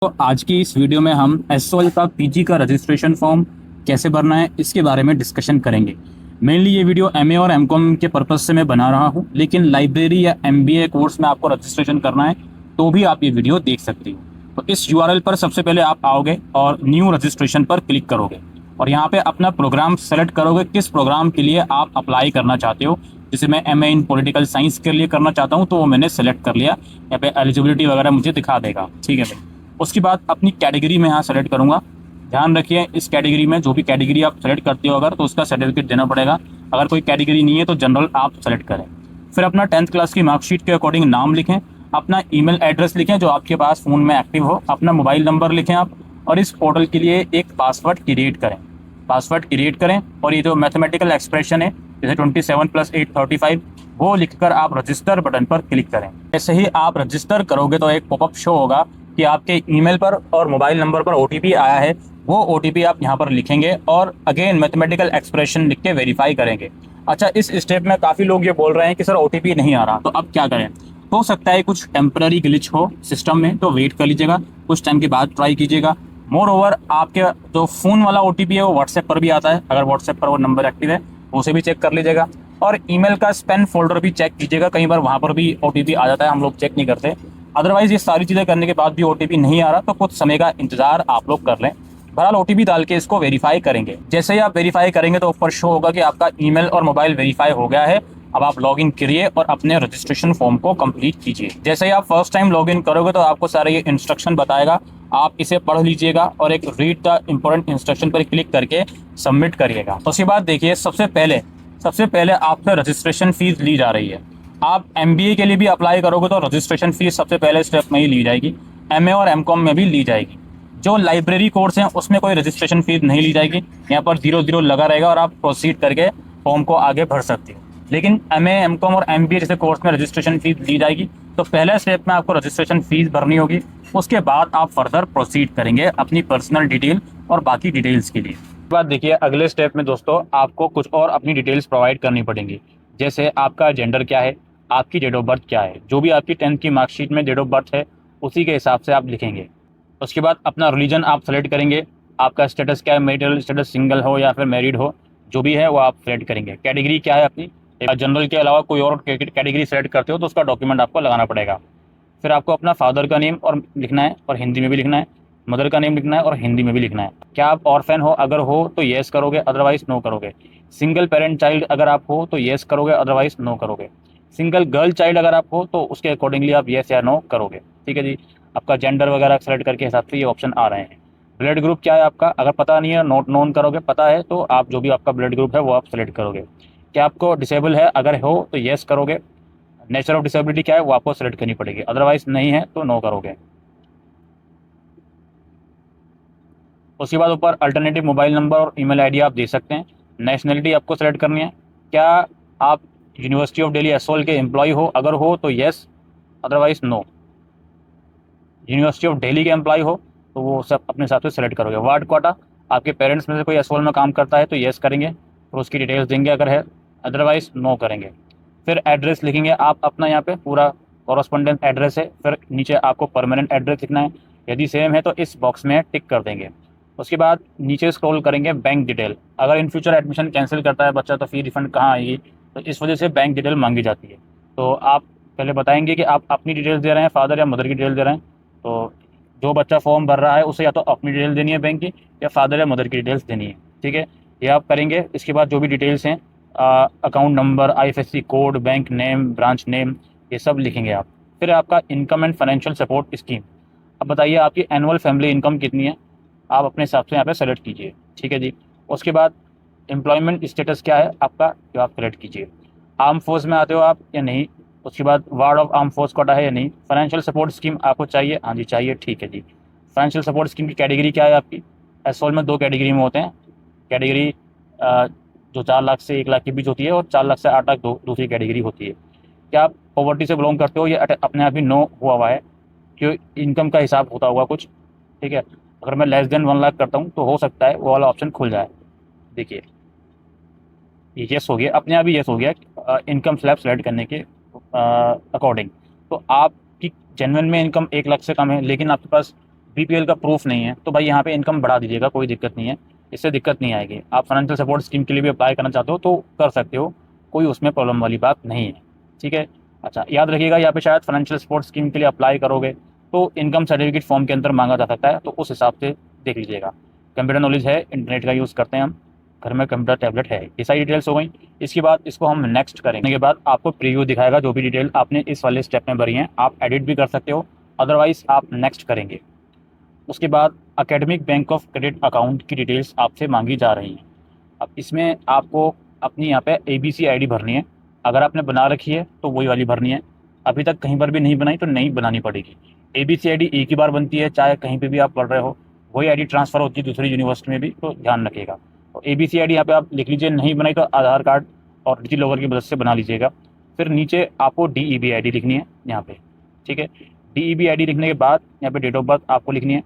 तो आज की इस वीडियो में हम एसओएल का पीजी का रजिस्ट्रेशन फॉर्म कैसे भरना है इसके बारे में डिस्कशन करेंगे। मेनली ये वीडियो एमए और एमकॉम के पर्पज से मैं बना रहा हूँ, लेकिन लाइब्रेरी या एमबीए कोर्स में आपको रजिस्ट्रेशन करना है तो भी आप ये वीडियो देख सकते हो। तो इस यूआरएल पर सबसे पहले आप आओगे और न्यू रजिस्ट्रेशन पर क्लिक करोगे और यहाँ पे अपना प्रोग्राम सेलेक्ट करोगे, किस प्रोग्राम के लिए आप अप्लाई करना चाहते हो। जैसे मैं एमए इन पॉलिटिकल साइंस के लिए करना चाहता हूँ तो वो मैंने सेलेक्ट कर लिया। यहाँ पे एलिजिबिलिटी वगैरह मुझे दिखा देगा, ठीक है भाई। उसके बाद अपनी कैटेगरी में यहाँ सेलेक्ट करूँगा। ध्यान रखिए, इस कैटेगरी में जो भी कैटेगरी आप सेलेक्ट करते हो अगर, तो उसका सर्टिफिकेट देना पड़ेगा। अगर कोई कैटेगरी नहीं है तो जनरल आप सेलेक्ट करें। फिर अपना 10th क्लास की मार्कशीट के अकॉर्डिंग नाम लिखें, अपना ईमेल एड्रेस लिखें जो आपके पास फ़ोन में एक्टिव हो, अपना मोबाइल नंबर लिखें आप, और इस पोर्टल के लिए एक पासवर्ड क्रिएट करें। पासवर्ड क्रिएट करें और ये जो मैथमेटिकल एक्सप्रेशन है जैसे 27 + 8 35 वो लिखकर आप रजिस्टर बटन पर क्लिक करें। जैसे ही आप रजिस्टर करोगे तो एक पॉपअप शो होगा कि आपके ईमेल पर और मोबाइल नंबर पर ओटीपी आया है। वो ओटीपी आप यहाँ पर लिखेंगे और अगेन मैथमेटिकल एक्सप्रेशन लिख के वेरीफाई करेंगे। अच्छा, इस स्टेप में काफ़ी लोग ये बोल रहे हैं कि सर ओटीपी नहीं आ रहा, तो अब क्या करें। हो सकता है कुछ टेम्पररी ग्लिच हो सिस्टम में, तो वेट कर लीजिएगा, कुछ टाइम के बाद ट्राई कीजिएगा। मोर ओवर आपके जो फ़ोन वाला ओटीपी है वो व्हाट्सएप पर भी आता है, अगर व्हाट्सएप पर वो नंबर एक्टिव है उसे भी चेक कर लीजिएगा। और ईमेल का स्पैम फोल्डर भी चेक कीजिएगा, कई बार वहाँ पर भी ओटीपी आ जाता है, हम लोग चेक नहीं करते। अदरवाइज ये सारी चीज़ें करने के बाद भी ओटीपी नहीं आ रहा तो कुछ समय का इंतजार आप लोग कर लें। बहरहाल ओटीपी डाल के इसको वेरीफाई करेंगे। जैसे ही आप वेरीफाई करेंगे तो ऊपर शो होगा कि आपका ईमेल और मोबाइल वेरीफाई हो गया है। अब आप लॉगिन करिए और अपने रजिस्ट्रेशन फॉर्म को कंप्लीट कीजिए। जैसे ही आप फर्स्ट टाइम लॉगिन करोगे तो आपको सारे ये इंस्ट्रक्शन बताएगा, आप इसे पढ़ लीजिएगा और एक रीड द इम्पोर्टेंट इंस्ट्रक्शन पर क्लिक करके सबमिट करिएगा। उसके बाद देखिए, सबसे पहले आपसे रजिस्ट्रेशन फीस ली जा रही है। आप एमबीए के लिए भी अप्लाई करोगे तो रजिस्ट्रेशन फीस सबसे पहले स्टेप में ही ली जाएगी, एमए और एमकॉम में भी ली जाएगी। जो लाइब्रेरी कोर्स हैं उसमें कोई रजिस्ट्रेशन फीस नहीं ली जाएगी, यहाँ पर 0 लगा रहेगा और आप प्रोसीड करके फॉर्म को आगे भर सकते हो। लेकिन एमए एमकॉम और एमबीए जैसे कोर्स में रजिस्ट्रेशन फीस ली जाएगी, तो पहले स्टेप में आपको रजिस्ट्रेशन फीस भरनी होगी। उसके बाद आप फर्दर प्रोसीड करेंगे अपनी पर्सनल डिटेल और बाकी डिटेल्स के लिए। बाद देखिए, अगले स्टेप में दोस्तों आपको कुछ और अपनी डिटेल्स प्रोवाइड करनी पड़ेंगी। जैसे आपका जेंडर क्या है, आपकी डेट ऑफ बर्थ क्या है, जो भी आपकी 10th की मार्कशीट में डेट ऑफ बर्थ है उसी के हिसाब से आप लिखेंगे। उसके बाद अपना रिलीजन आप सेलेक्ट करेंगे, आपका स्टेटस क्या है, मैरिटल स्टेटस सिंगल हो या फिर मैरिड हो, जो भी है वो आप सेलेक्ट करेंगे। कैटेगरी क्या है अपनी, जनरल के अलावा कोई और कैटेगरी सेलेक्ट करते हो तो उसका डॉक्यूमेंट आपको लगाना पड़ेगा। फिर आपको अपना फादर का नेम और लिखना है और हिंदी में भी लिखना है, मदर का नेम लिखना है और हिंदी में भी लिखना है। क्या आप ऑर्फन हो, अगर हो तो येस करोगे, अदरवाइज नो करोगे। सिंगल पेरेंट चाइल्ड अगर आप हो तो येस करोगे, अदरवाइज नो करोगे। सिंगल गर्ल चाइल्ड अगर आप हो तो उसके अकॉर्डिंगली आप येस या नो करोगे, ठीक है जी। आपका जेंडर वगैरह सेलेक्ट करके हिसाब से ये ऑप्शन आ रहे हैं। ब्लड ग्रुप क्या है आपका, अगर पता नहीं है नोट नोन करोगे, पता है तो आप जो भी आपका ब्लड ग्रुप है वो आप सेलेक्ट करोगे। क्या आपको डिसेबल है, अगर हो तो येस करोगे। नेचर ऑफ डिसेबिलिटी क्या है वो आपको सेलेक्ट करनी पड़ेगी, अदरवाइज नहीं है तो नो करोगे। उसके बाद ऊपर अल्टरनेटिव मोबाइल नंबर और ईमेल आईडी आप दे सकते हैं। नेशनलिटी आपको सेलेक्ट करनी है। क्या आप यूनिवर्सिटी ऑफ दिल्ली एसओएल के एम्प्लॉय हो, अगर हो तो yes, otherwise no. University of Delhi के एम्प्लॉय हो तो वो सब अपने हिसाब से सेलेक्ट करोगे। वार्ड कोटा, आपके पेरेंट्स में से कोई एसओएल में काम करता है तो येस करेंगे और उसकी डिटेल्स देंगे अगर है, अदरवाइज नो करेंगे। फिर एड्रेस लिखेंगे आप अपना, यहाँ पे पूरा कॉरस्पॉन्डेंस एड्रेस है, फिर नीचे आपको परमानेंट एड्रेस लिखना है। यदि सेम है तो इस बॉक्स में टिक कर देंगे। उसके बाद नीचे स्क्रॉल करेंगे, बैंक डिटेल। अगर इन फ्यूचर एडमिशन कैंसिल करता है बच्चा तो फी रिफंड कहाँ आएगी, तो इस वजह से बैंक डिटेल मांगी जाती है। तो आप पहले बताएंगे कि आप अपनी डिटेल्स दे रहे हैं, फादर या मदर की डिटेल दे रहे हैं। तो जो बच्चा फॉर्म भर रहा है उसे या तो अपनी डिटेल देनी है बैंक की, या फादर या मदर की डिटेल्स देनी है, ठीक है। ये आप करेंगे। इसके बाद जो भी डिटेल्स हैं, account number, IFSC code, bank name, branch name, ये सब लिखेंगे आप। फिर आपका income and financial support scheme. अब बताइए आपकी एनुअल फैमिली इनकम कितनी है, आप अपने हिसाब से यहाँ पे सेलेक्ट कीजिए, ठीक है जी। उसके बाद एम्प्लॉयमेंट स्टेटस क्या है आपका, जो आप सेलेक्ट कीजिए। आर्म फोर्स में आते हो आप या नहीं। उसके बाद ward of arm force quota है या नहीं। फाइनेंशियल सपोर्ट स्कीम आपको चाहिए, हाँ जी चाहिए, ठीक है जी। फाइनेंशियल सपोर्ट स्कीम की कैटेगरी क्या है आपकी। एसओएल में 2 कैटेगरी में होते हैं। कैटेगरी जो 4 लाख से 1 लाख के बीच होती है और 4 लाख से 8 लाख दूसरी कैटेगरी होती है। क्या आप पॉवर्टी से बिलोंग करते हो, ये अपने आप ही नो हुआ है कि इनकम का हिसाब होता होगा कुछ, ठीक है। अगर मैं लेस देन 1 लाख करता हूँ तो हो सकता है वो वाला ऑप्शन खुल जाए। देखिए ये येस हो गया, अपने आप ही येस हो गया इनकम स्लैब सेलेक्ट करने के अकॉर्डिंग। तो आपकी जेन्युइन में इनकम 1 लाख से कम है, लेकिन आपके पास बीपीएल का प्रूफ नहीं है, तो भाई यहाँ पे इनकम बढ़ा दीजिएगा, कोई दिक्कत नहीं है, इससे दिक्कत नहीं आएगी। आप फाइनेंशियल सपोर्ट स्कीम के लिए भी अप्लाई करना चाहते हो तो कर सकते हो, कोई उसमें प्रॉब्लम वाली बात नहीं है, ठीक है। अच्छा, याद रखिएगा यहाँ पे शायद फाइनेंशियल सपोर्ट स्कीम के लिए अप्लाई करोगे तो इनकम सर्टिफिकेट फॉर्म के अंदर मांगा जा सकता है, तो उस हिसाब से देख लीजिएगा। कंप्यूटर नॉलेज है, इंटरनेट का यूज़ करते हैं हम, घर में कंप्यूटर टैबलेट है, ये सारी डिटेल्स हो गई। इसके बाद इसको हम नेक्स्ट करेंगे के बाद आपको प्रीव्यू दिखाएगा, जो भी डिटेल आपने इस वाले स्टेप में भरी हैं आप एडिट भी कर सकते हो, अदरवाइज आप नेक्स्ट करेंगे। उसके बाद academic bank of credit account की डिटेल्स आपसे मांगी जा रही हैं। अब इसमें आपको अपनी यहाँ पे ABC ID भरनी है, अगर आपने बना रखी है तो वही वाली भरनी है, अभी तक कहीं पर भी नहीं बनाई तो नहीं बनानी पड़ेगी। ABC ID एक ही बार बनती है, चाहे कहीं पे भी आप पढ़ रहे हो, वही ID ट्रांसफ़र होती है दूसरी यूनिवर्सिटी में भी, तो ध्यान रखिएगा। तो ABC ID यहाँ पे आप लिख लीजिए, नहीं बनाई तो आधार कार्ड और डिजी लॉकर की मदद से बना लीजिएगा। फिर नीचे आपको DEB ID लिखनी है यहाँ पे, ठीक है। DEB ID लिखने के बाद यहाँ पे डेट ऑफ बर्थ आपको लिखनी है,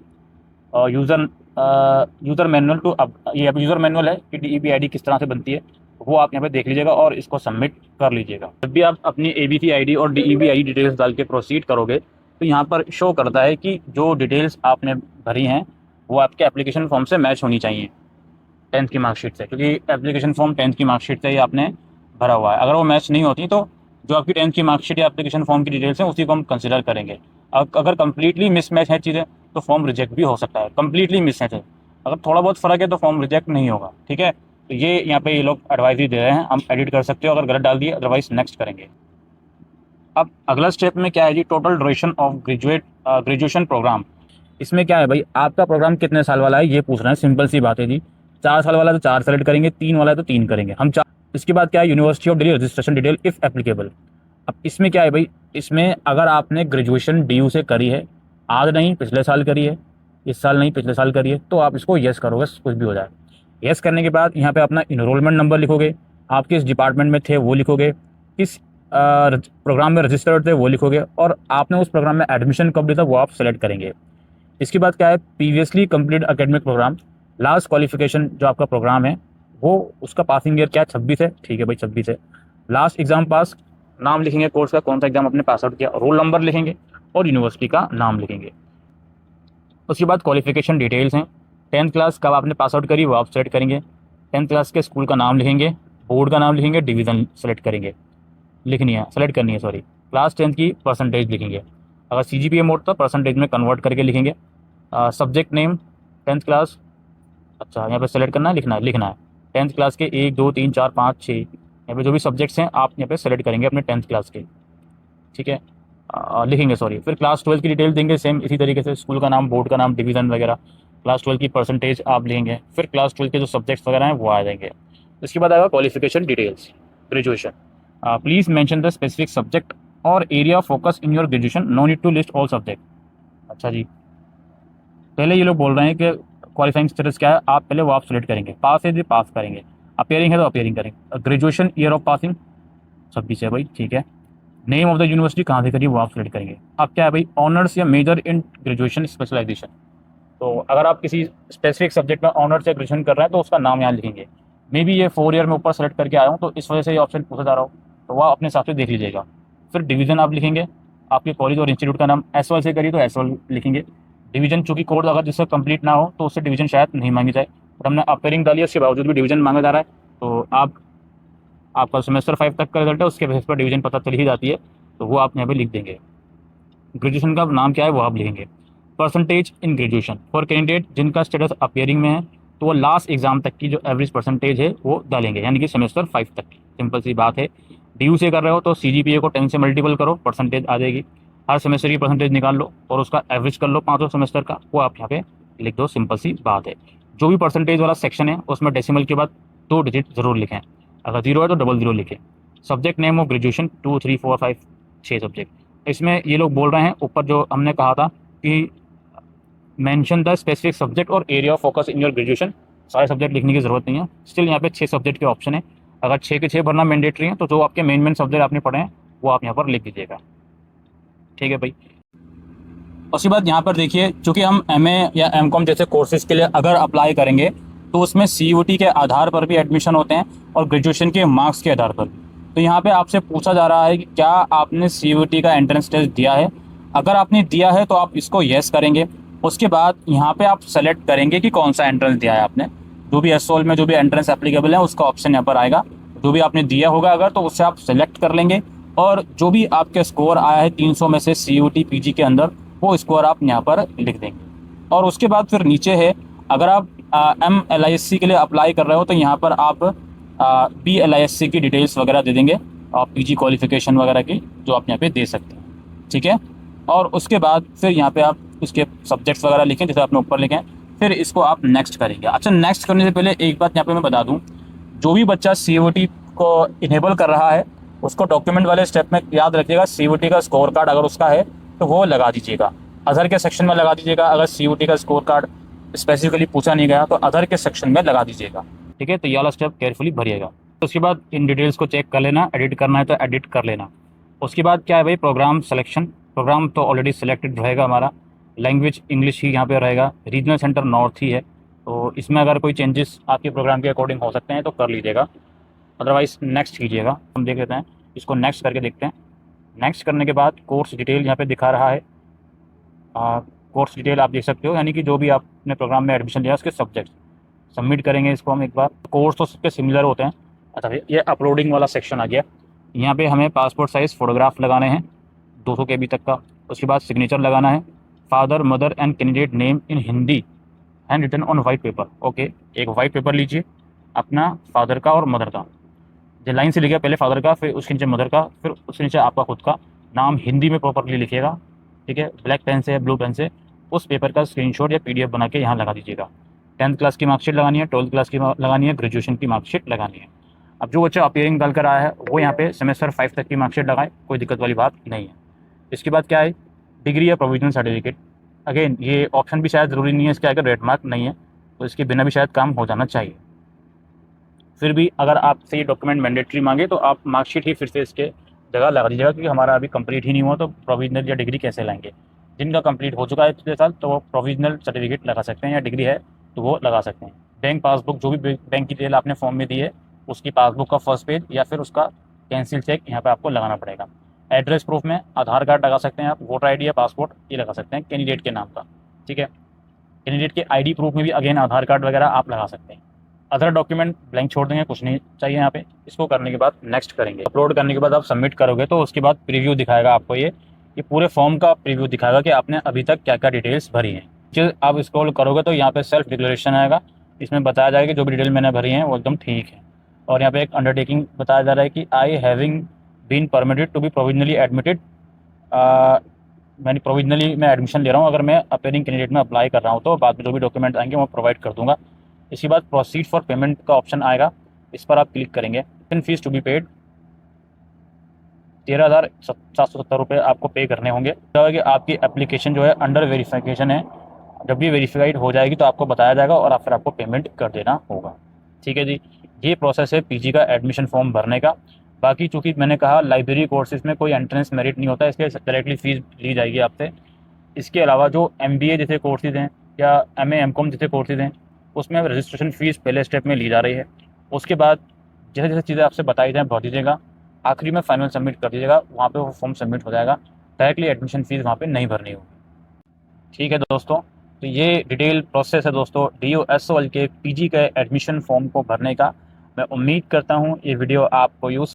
यूज़र मैनुअल टू, अब ये अब यूज़र मैनुअल है कि DEB ID किस तरह से बनती है, वो आप यहाँ पे देख लीजिएगा और इसको सबमिट कर लीजिएगा। जब भी आप अपनी ABC ID और DEB ID डिटेल्स डाल के प्रोसीड करोगे तो यहाँ पर शो करता है कि जो डिटेल्स आपने भरी हैं वो आपके एप्लीकेशन फॉर्म से मैच होनी चाहिए, 10th की मार्कशीट से, क्योंकि एप्लीकेशन फॉर्म 10th की मार्कशीट से ही आपने भरा हुआ है। अगर वो मैच नहीं होती तो जो आपकी 10th की मार्कशीट या एप्लीकेशन फॉर्म की डिटेल्स हैं उसी को हम कंसिडर करेंगे। अगर कंप्लीटली मिसमैच है चीज़ें तो फॉर्म रिजेक्ट भी हो सकता है, कंप्लीटली मिसमैच है, अगर थोड़ा बहुत फ़र्क है तो फॉर्म रिजेक्ट नहीं होगा, ठीक है। तो ये यहाँ पे ये लोग एडवाइजरी दे रहे हैं, हम एडिट कर सकते हो अगर गलत डाल दिए, अदरवाइज नेक्स्ट करेंगे। अब अगला स्टेप में क्या है जी, total duration of graduation programme. इसमें क्या है भाई, आपका प्रोग्राम कितने साल वाला है ये पूछ रहे हैं, सिंपल सी बात है जी। 4 साल वाला तो 4 सेलेक्ट करेंगे, 3 वाला है तो 3 करेंगे हम 4। इसके बाद क्या है, university of Delhi registration detail if applicable. अब इसमें क्या है भाई, इसमें अगर आपने ग्रेजुएशन DU से करी है, आज नहीं पिछले साल करी है, इस साल नहीं पिछले साल करी है, तो आप इसको येस करोगे, कुछ भी हो जाए। येस करने के बाद यहाँ पे अपना इनरोलमेंट नंबर लिखोगे, आप किस डिपार्टमेंट में थे वो लिखोगे, किस प्रोग्राम में रजिस्टर्ड थे वो लिखोगे, और आपने उस प्रोग्राम में एडमिशन कब लिया था वो आप सेलेक्ट करेंगे। इसके बाद क्या है, previously complete academic programme, last qualification जो आपका प्रोग्राम है वो उसका पासिंग ईयर क्या है, 26 है, ठीक है भाई 26 है। लास्ट एग्जाम पास, नाम लिखेंगे कोर्स का, कौन सा एग्जाम आपने पास आउट किया, रोल नंबर लिखेंगे और यूनिवर्सिटी का नाम लिखेंगे। उसके बाद क्वालिफिकेशन डिटेल्स हैं, 10th क्लास कब आपने पास आउट करी वो आप सेलेक्ट करेंगे, 10th क्लास के स्कूल का नाम लिखेंगे, बोर्ड का नाम लिखेंगे, डिवीज़न सेलेक्ट करेंगे, लिखनी है सेलेक्ट करनी है सॉरी, क्लास 10th की परसेंटेज लिखेंगे, अगर CGPA मोड तो परसेंटेज में कन्वर्ट करके लिखेंगे। सब्जेक्ट नेम 10th क्लास, अच्छा यहाँ पे सेलेक्ट करना है, लिखना है 10th क्लास के 1 2 3 4 5 6, यहाँ पे जो भी सब्जेक्ट्स हैं आप यहाँ पे सेलेक्ट करेंगे अपने 10th क्लास के, ठीक है, लिखेंगे सॉरी। फिर क्लास 12 की डिटेल देंगे सेम इसी तरीके से, स्कूल का नाम, बोर्ड का नाम, डिवीज़न वगैरह, क्लास 12 की परसेंटेज आप लेंगे, फिर क्लास 12 के जो सब्जेक्ट्स वगैरह हैं वो आ जाएंगे। इसके बाद आएगा qualification details, graduation, please mention the specific subject और area of focus in your graduation, no need to list all subject. अच्छा जी, पहले ये लोग बोल रहे हैं कि क्वालिफाइंग स्टेटस क्या है, आप पहले वो आप सेलेक्ट करेंगे, पास है जी पास करेंगे, अपेयरिंग है तो अपेयरिंग करेंगे, ग्रेजुएशन ईयर ऑफ पासिंग 26 है भाई, ठीक है। नेम ऑफ द यूनिवर्सिटी कहाँ से करिए वो आप सेलेक्ट करेंगे। अब क्या है भाई, ऑनर्स या मेजर इन ग्रेजुएशन स्पेशलाइजेशन, तो अगर आप किसी स्पेसिफिक सब्जेक्ट में ऑनर्स या ग्रेजुएशन कर रहे हैं तो उसका नाम यहाँ लिखेंगे। मे बी ये 4 ईयर में ऊपर सेलेक्ट करके आया हूँ तो इस वजह से ये ऑप्शन पूछा जा रहा हो, तो वह अपने हिसाब से देख लीजिएगा। फिर डिवीज़न आप लिखेंगे, आपके कॉलेज और इंस्टीट्यूट का नाम, SOL से करिए तो SOL लिखेंगे। डिवीज़न चूँकि कोड अगर जिससे कंप्लीट ना हो तो उससे डिवीज़न शायद नहीं मांगी जाए, और हमने अपेयरिंग डाली है, उसके बावजूद भी डिवीज़न मांगा जा रहा है, तो आपका सेमेस्टर 5 तक का रिजल्ट है उसके बेसिस पर डिवीज़न पता चल ही जाती है, तो वो आप यहाँ पे लिख देंगे। ग्रेजुएशन का नाम क्या है वो आप लिखेंगे। Percentage in graduation for candidate जिनका स्टेटस अपेयरिंग में है तो वो लास्ट एग्जाम तक की जो एवरेज परसेंटेज है वो डालेंगे, यानी कि सेमेस्टर 5 तक की, सिंपल सी बात है। DU से कर रहे हो तो CGPA को 10 से मल्टीपल करो, परसेंटेज आ जाएगी, हर सेमेस्टर की परसेंटेज निकाल लो और उसका एवरेज कर लो 5 सेमेस्टर का, वो आप यहाँ पे लिख दो, सिंपल सी बात है। जो भी परसेंटेज वाला सेक्शन है उसमें डेसिमल के बाद 2 डिजिट जरूर लिखें, अगर 0 है तो 00 लिखें। Subject name of graduation 2 3 4 5 6 subject. इसमें ये लोग बोल रहे हैं ऊपर जो हमने कहा था कि मेंशन द स्पेसिफिक सब्जेक्ट और area of focus in your graduation, सारे सब्जेक्ट लिखने की ज़रूरत नहीं है, स्टिल यहाँ पे 6 सब्जेक्ट के ऑप्शन है, अगर 6 के 6 भरना मैंडेटरी है तो जो आपके मेन सब्जेक्ट आपने पढ़े हैं वो आप यहाँ पर लिख दीजिएगा, ठीक है भाई। उसके बाद यहाँ पर देखिए, चूँकि हम MA या MCOM जैसे कोर्सेज़ के लिए अगर अप्लाई करेंगे तो उसमें CUET के आधार पर भी एडमिशन होते हैं और ग्रेजुएशन के मार्क्स के आधार पर। तो यहाँ पे आपसे पूछा जा रहा है कि क्या आपने CUET का एंट्रेंस टेस्ट दिया है, अगर आपने दिया है तो आप इसको येस करेंगे, उसके बाद यहाँ पे आप सेलेक्ट करेंगे कि कौन सा एंट्रेंस दिया है आपने। जो भी एसओएल में जो भी एंट्रेंस एप्लीकेबल है उसका ऑप्शन यहाँ पर आएगा, जो भी आपने दिया होगा अगर तो उससे आप सेलेक्ट कर लेंगे, और जो भी आपके स्कोर आया है 300 में से CUET पीजी के अंदर, वो स्कोर आप यहाँ पर लिख देंगे। और उसके बाद फिर नीचे है, अगर आप MLISC के लिए अप्लाई कर रहे हो तो यहाँ पर आप BLISC की डिटेल्स वगैरह दे देंगे, पीजी क्वालिफिकेशन वगैरह की, जो आप यहाँ पे दे सकते हैं। ठीक है, और उसके बाद फिर यहाँ पे आप उसके सब्जेक्ट्स वगैरह लिखें जैसे आपने ऊपर लिखे हैं, फिर इसको आप नेक्स्ट करेंगे। अच्छा, नेक्स्ट करने से पहले एक बात यहाँ पे मैं बता दूँ, जो भी बच्चा CUET को इनेबल कर रहा है उसको डॉक्यूमेंट वाले स्टेप में याद रखिएगा, CUET का स्कोर कार्ड अगर उसका है तो वो लगा दीजिएगा, अदर के सेक्शन में लगा दीजिएगा। अगर CUET का स्कोर कार्ड स्पेसिफिकली पूछा नहीं गया तो अदर के सेक्शन में लगा दीजिएगा। ठीक है, तो ये वाला स्टेप केयरफुली भरिएगा। उसके बाद इन डिटेल्स को चेक कर लेना, एडिट करना है तो एडिट कर लेना। उसके बाद क्या है भाई, प्रोग्राम सिलेक्शन। प्रोग्राम तो ऑलरेडी सिलेक्टेड रहेगा हमारा, लैंग्वेज इंग्लिश ही यहाँ पे रहेगा, रीजनल सेंटर नॉर्थ ही है, तो इसमें अगर कोई चेंजेस आपके प्रोग्राम के अकॉर्डिंग हो सकते हैं तो कर लीजिएगा, अदरवाइज नेक्स्ट कीजिएगा। हम देख लेते हैं, इसको नेक्स्ट करके देखते हैं। नेक्स्ट करने के बाद कोर्स डिटेल यहाँ पे दिखा रहा है, कोर्स डिटेल आप देख सकते हो, यानी कि जो भी आपने प्रोग्राम में एडमिशन लिया उसके सब्जेक्ट सबमिट करेंगे इसको हम एक बार। कोर्स तो सबके सिमिलर होते हैं। अच्छा, ये अपलोडिंग वाला सेक्शन आ गया, यहाँ पे हमें पासपोर्ट साइज़ फ़ोटोग्राफ लगाने हैं 200 KB तक का। उसके बाद सिग्नेचर लगाना है, father mother and candidate name in Hindi hand written on white paper. Okay, एक वाइट पेपर लीजिए अपना फादर का और मदर का, जो लाइन से लिखिए, पहले फादर का, फिर उसके नीचे मदर का, फिर उसके नीचे आपका खुद का नाम हिंदी में प्रॉपरली लिखिएगा। ठीक है, ब्लैक पेन से या ब्लू पेन से उस पेपर का स्क्रीनशॉट या PDF बना के यहाँ लगा दीजिएगा। 10th क्लास की मार्कशीट लगानी है, 12th क्लास की लगानी है, ग्रेजुएशन की मार्कशीट लगानी है। अब जो बच्चा अपीयरिंग डाल कर आया है वो यहाँ पे सेमेस्टर 5 तक की मार्कशीट लगाए, कोई दिक्कत वाली बात नहीं है। इसके बाद क्या है, डिग्री या प्रोविजनल सर्टिफिकेट। अगेन ये ऑप्शन भी शायद ज़रूरी नहीं है, इसके आगे रेड मार्क नहीं है, तो इसके बिना भी शायद काम हो जाना चाहिए। फिर भी अगर आपसे ये डॉक्यूमेंट मैंडेटरी मांगे तो आप मार्कशीट ही फिर से इसके जगह लगा दीजिएगा, क्योंकि हमारा अभी कंप्लीट ही नहीं हुआ तो प्रोविजनल या डिग्री कैसे लाएंगे। जिनका कंप्लीट हो चुका है पिछले साल तो वो प्रोविजनल सर्टिफिकेट लगा सकते हैं, या डिग्री है तो वो लगा सकते हैं। बैंक पासबुक, जो भी बैंक की डिटेल आपने फॉर्म में दी है उसकी पासबुक का फर्स्ट पेज या फिर उसका कैंसिल चेक यहाँ पे आपको लगाना पड़ेगा। एड्रेस प्रूफ में आधार कार्ड लगा सकते हैं आप, वोटर ID या पासपोर्ट ये लगा सकते हैं कैंडिडेट के नाम का। ठीक है, कैंडिडेट के ID प्रूफ में भी अगेन आधार कार्ड वगैरह आप लगा सकते हैं। अदर डॉक्यूमेंट ब्लैंक छोड़ देंगे, कुछ नहीं चाहिए यहाँ पे। इसको करने के बाद नेक्स्ट करेंगे। अपलोड करने के बाद आप सबमिट करोगे तो उसके बाद प्रीव्यू दिखाएगा आपको, ये पूरे फॉर्म का प्रीव्यू दिखाएगा कि आपने अभी तक क्या क्या डिटेल्स भरी हैं। जब आप स्क्रॉल करोगे तो यहाँ पे सेल्फ डिक्लेरेशन आएगा, इसमें बताया जाएगा कि जो भी डिटेल मैंने भरी हैं वो एकदम ठीक है। और यहाँ पे एक अंडरटेकिंग बताया जा रहा है कि I having been permitted to be provisionally admitted. मैंने प्रोविजनली मैं एडमिशन ले रहा हूँ, अगर मैं अपीयरिंग कैंडिडेट में अप्लाई कर रहा हूँ तो बाद में जो भी डॉक्यूमेंट आएंगे वो प्रोवाइड कर दूँगा। इसके बाद प्रोसीड फॉर पेमेंट का ऑप्शन आएगा, इस पर आप क्लिक करेंगे। फीस टू बी पेड 13,770 रुपये आपको पे करने होंगे। कि आपकी एप्लीकेशन जो है अंडर वेरिफिकेशन है, जब भी वेरीफाइड हो जाएगी तो आपको बताया जाएगा और फिर आपको पेमेंट कर देना होगा। ठीक है जी, ये प्रोसेस है पीजी का एडमिशन फॉर्म भरने का। बाकी चूँकि मैंने कहा लाइब्रेरी कोर्सेज में कोई एंट्रेंस मेरिट नहीं होता, इसलिए डायरेक्टली फ़ीस ली जाएगी आपसे। इसके अलावा जो MBA जैसे कोर्सेज हैं या MA MCOM जैसे कोर्सेज हैं उसमें रजिस्ट्रेशन फ़ीस पहले स्टेप में ली जा रही है। उसके बाद जैसे जैसे चीज़ें आपसे बताई जाएँ भर दीजिएगा, आखिरी में फाइनल सबमिट कर दीजिएगा, वहाँ पे वो फॉर्म सबमिट हो जाएगा। डायरेक्टली एडमिशन फ़ीस वहाँ पे नहीं भरनी होगी। ठीक है दोस्तों, तो ये डिटेल प्रोसेस है दोस्तों DOSOL के पीजी के एडमिशन फॉर्म को भरने का। मैं उम्मीद करता हूँ ये वीडियो आपको यूज़